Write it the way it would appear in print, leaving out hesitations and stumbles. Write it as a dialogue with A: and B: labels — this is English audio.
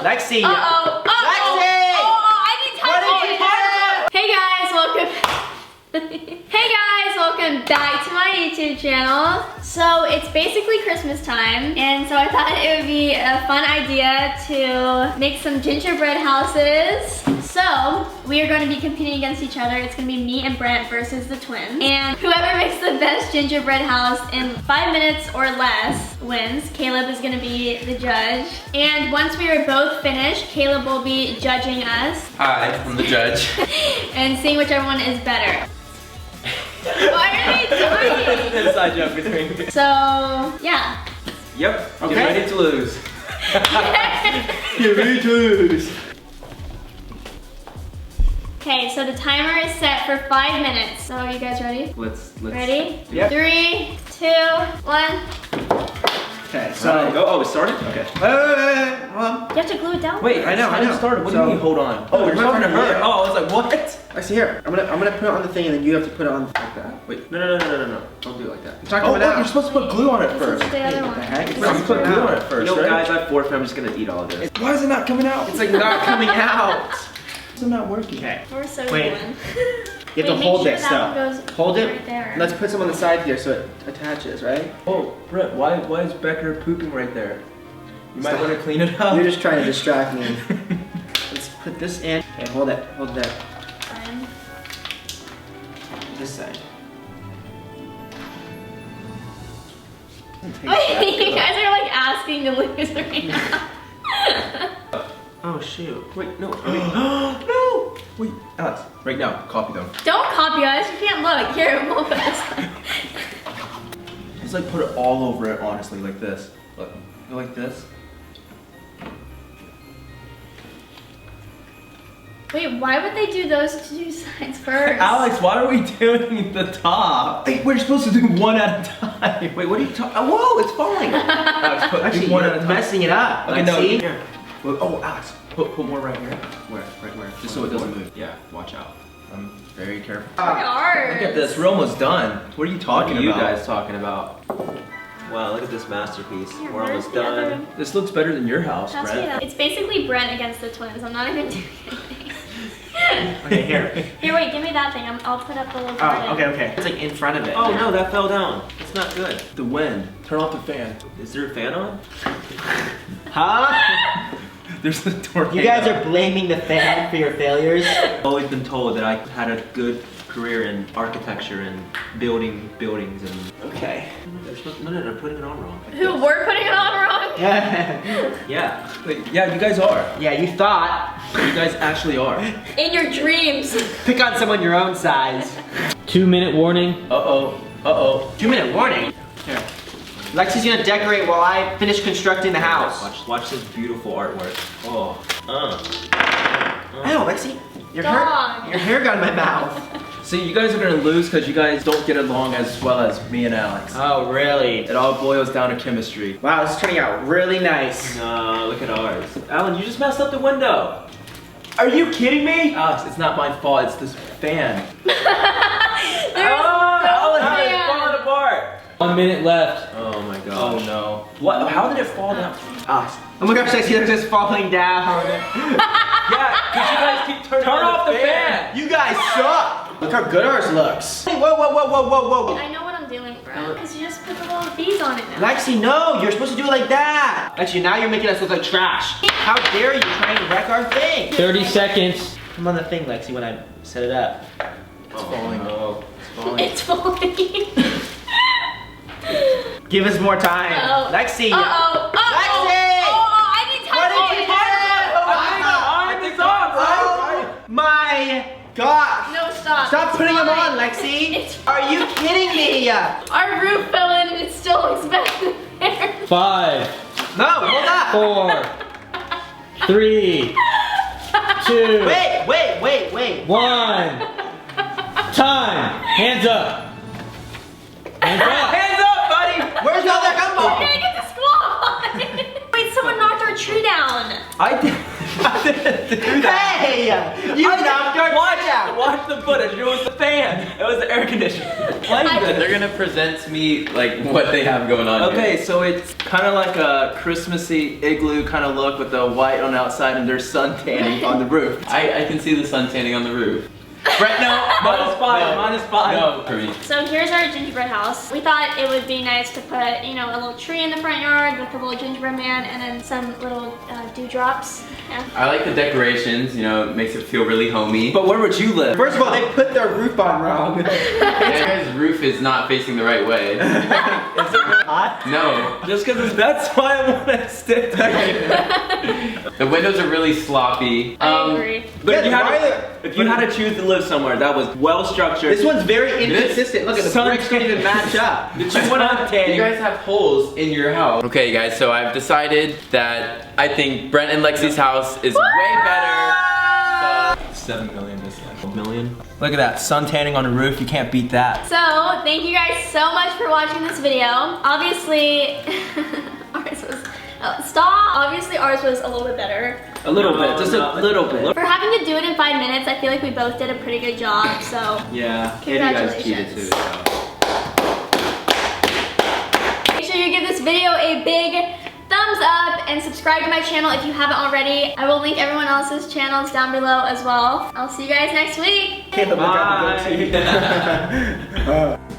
A: Lexi!
B: Uh-oh!
A: Lexi!
B: I need time to. Hey guys, welcome back to my YouTube channel. So it's basically Christmas time, and so I thought it would be a fun idea to make some gingerbread houses. So we are going to be competing against each other. It's going to be me and Brent versus the twins. And whoever makes the best gingerbread house in 5 minutes or less wins. Caleb is going to be the judge. And once we are both finished, Caleb will be judging us.
C: Hi, I'm the judge.
B: And seeing whichever one is better. Why are they doing?
C: Inside joke between me.
B: So, yeah.
C: Yep,
A: Okay.
C: get ready to lose.
A: Get ready to lose.
B: Okay, so the timer is set for 5 minutes. So, you guys ready?
C: Let's.
B: Ready?
A: Yep.
B: 3, 2, 1.
A: Okay,
C: So
A: so.
C: go. Oh, it started. Okay.
A: Wait, hold on.
B: You have to glue it down?
C: Wait,
A: I know.
C: It started. What do you mean? Hold on. Oh, you're talking to her. Oh, I was like, what?
A: Actually, here. I'm gonna put it on the thing, and then you have to put it on like that.
C: Wait, no. Don't do it like that.
A: It's not
C: Oh,
A: coming
C: wait,
A: out.
C: you're supposed to put glue on it
B: This
C: first.
B: is the other one.
A: the heck? It's
C: You
A: not
C: put
A: coming
C: glue on
A: out.
C: it first,
D: You know,
C: right?
D: guys, I forfeit. I'm just gonna eat all of this.
C: Why is it not coming out?
A: It's like not coming out.
C: It's not working.
A: Okay.
B: We're so
A: Wait.
B: good.
A: You have to
B: Wait,
A: hold
B: make
A: this
B: sure that
A: though.
B: one goes
A: Hold it.
B: right there.
A: Let's put some on the side here so it attaches, right?
C: Oh, Brent, why is Becker pooping right there? You might
A: Stop.
C: want to clean it up.
A: You're just trying to distract me. Let's put this in. Okay, hold it. Hold that.
B: Fine.
A: This side.
B: Wait, you guys are like asking to lose right now.
D: Oh shoot.
C: Wait, no. No! Wait, Alex, right now, copy them.
B: Don't copy us, you can't look. Here, we'll put this.
C: Just like put it all over it, honestly, like this. Look, go like this.
B: Wait, why would they do those two sides first?
C: Alex, why are we doing the top? Hey, we're supposed to do one at a time.
D: Wait, what are you talking? Oh, whoa, it's falling.
C: Alex, do
A: Actually,
C: one
A: you're
C: at a time.
A: messing it up.
C: Okay,
A: Like,
C: no.
A: see?
C: Here. Well, oh, Alex, put more right here.
D: Where? Right where?
C: Just so it doesn't move.
D: Yeah, watch out.
C: I'm very careful.
B: Look at ours.
C: Look at this, we're almost done. What are you talking
D: What are you
C: about?
D: guys talking about? Wow, look at this masterpiece.
B: Here,
D: We're
B: where's
D: almost
B: the
D: done.
B: other-
C: This looks better than your house,
B: Pass me
C: Brent.
B: that. It's basically Brent against the twins. I'm not even doing anything.
A: Okay, here.
B: Here, wait, give me that thing. I'll put up the little part.
A: Oh, okay. It's like in front of it.
D: Oh no, that fell down. It's not good.
C: The wind. Turn off the fan.
D: Is there a fan on?
A: Huh?
C: There's a tornado.
A: You guys are blaming the fan for your failures?
D: I've always been told that I had a good career in architecture and building buildings and.
A: Okay.
D: No, putting it on wrong.
B: Who, we're putting it on wrong?
A: Yeah.
D: Yeah.
C: Wait, yeah, you guys are.
A: Yeah, you thought.
C: You guys actually are.
B: In your dreams.
A: Pick on someone your own size.
E: 2-minute warning.
C: Uh-oh.
A: 2-minute warning. Here. Lexi's gonna decorate while I finish constructing the house.
D: Watch this beautiful artwork. Oh.
A: Ow, Lexi. Your
B: Dog.
A: hair got in my mouth.
C: See, you guys are gonna lose because you guys don't get along as well as me and Alex.
A: Oh, really?
C: It all boils down to chemistry.
A: Wow, this is turning out really nice.
D: No, look at ours. Alan, you just messed up the window.
A: Are you kidding me?
C: Alex, it's not my fault, it's this fan.
B: There's
D: Alan,
B: no
D: it's
B: fan.
D: falling apart.
E: 1 minute left.
D: Oh my
C: Oh
D: gosh.
C: no. What? How did it fall down?
A: Oh my gosh, Lexi, they're just falling down.
D: Yeah, because you guys keep turning
C: Turn off the fan!
A: You guys suck. Look how good ours looks. Hey, whoa.
B: I know what I'm doing, Brent, because you just put the little bees on it now.
A: Lexi, no, you're supposed to do it like that. Lexi, now you're making us look like trash. How dare you try and wreck our thing?
E: 30 seconds.
A: I'm on the thing, Lexi, when I set it up.
C: It's falling.
D: Oh,
B: It's falling.
A: Give us more time.
B: Uh-oh.
A: Lexi.
B: Uh-oh.
A: Lexi!
B: Oh, I need time.
A: What did you do?
C: It's on,
A: Oh my gosh.
B: No, stop.
A: Stop
B: It's
A: putting them
B: fine.
A: on, Lexi.
B: It's
A: Are you kidding me?
B: Our roof fell in and it still looks better there.
E: 5,
A: No, hold up.
E: 4, 3, 2,
A: Wait.
E: 1. Time. Hands up. Hands up.
C: Hands up, buddy!
A: Where's the other
B: We're
A: gumball?
B: gonna get the squad. Wait, someone knocked our tree down.
C: I did.
D: I didn't do that.
A: Hey! You knocked our out.
D: Watch the footage. It was the fan. It was the air conditioner.
F: They're gonna present to me like what they have going on.
C: Okay,
F: here.
C: so it's kind of like a Christmassy igloo kind of look with the white on the outside and there's sun tanning on the roof.
F: I can see the sun tanning on the roof.
C: Brent, no.
D: Minus five.
F: No, for me.
B: So here's our gingerbread house. We thought it would be nice to put, you know, a little tree in the front yard with a little gingerbread man and then some little dewdrops. Yeah.
F: I like the decorations. You know, it makes it feel really homey.
C: But where would you live?
A: First of all, they put their roof on wrong.
F: This roof is not facing the right way.
A: Is it hot?
F: No,
C: Just because that's why I want to stick
F: the windows are really sloppy.
B: I agree.
C: But
A: Yeah,
C: if you had to choose to live somewhere that was well structured,
A: This one's very inconsistent. Look at the
C: Sun
A: bricks don't even match up.
C: you want to
F: You guys have holes in your house. Okay, guys, so I've decided that I think Brent and Lexi's house is way better.
D: 7 million this year. Million?
C: Look at that sun tanning on the roof. You can't beat that.
B: So thank you guys so much for watching this video. Obviously, ours was, stop. Obviously ours was a little bit better.
C: A little bit, just a little bit.
B: For having to do it in 5 minutes, I feel like we both did a pretty good job, so
F: Yeah, and you guys cheated too.
B: congratulations.
F: So.
B: Make sure you give this video a big thumbs up and subscribe to my channel if you haven't already. I will link everyone else's channels down below as well. I'll see you guys next week.
A: Caleb, look at the goatee.